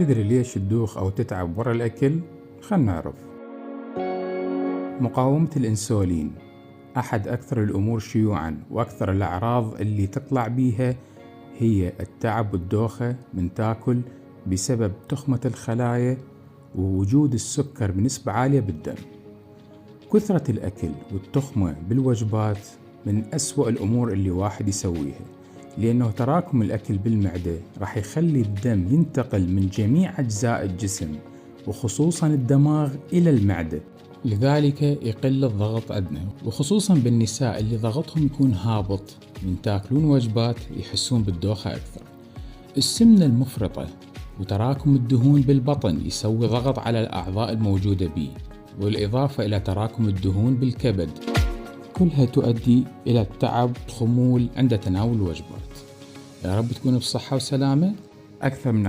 تدري ليش تدوخ أو تتعب ورا الأكل؟ خلنا نعرف. مقاومة الإنسولين أحد أكثر الأمور شيوعاً، وأكثر الأعراض اللي تطلع بيها هي التعب والدوخة من تاكل بسبب تخمة الخلايا ووجود السكر بنسبة عالية بالدم. كثرة الأكل والتخمة بالوجبات من أسوأ الأمور اللي واحد يسويها، لأنه تراكم الأكل بالمعدة راح يخلي الدم ينتقل من جميع أجزاء الجسم وخصوصاً الدماغ إلى المعدة، لذلك يقل الضغط عندنا، وخصوصاً بالنساء اللي ضغطهم يكون هابط من تاكلون وجبات يحسون بالدوخة أكثر. السمنة المفرطة وتراكم الدهون بالبطن يسوي ضغط على الأعضاء الموجودة به، بالإضافة إلى تراكم الدهون بالكبد، كلها تؤدي إلى التعب والخمول عند تناول الوجبات. يا رب تكونوا بصحة وسلامة. أكثر من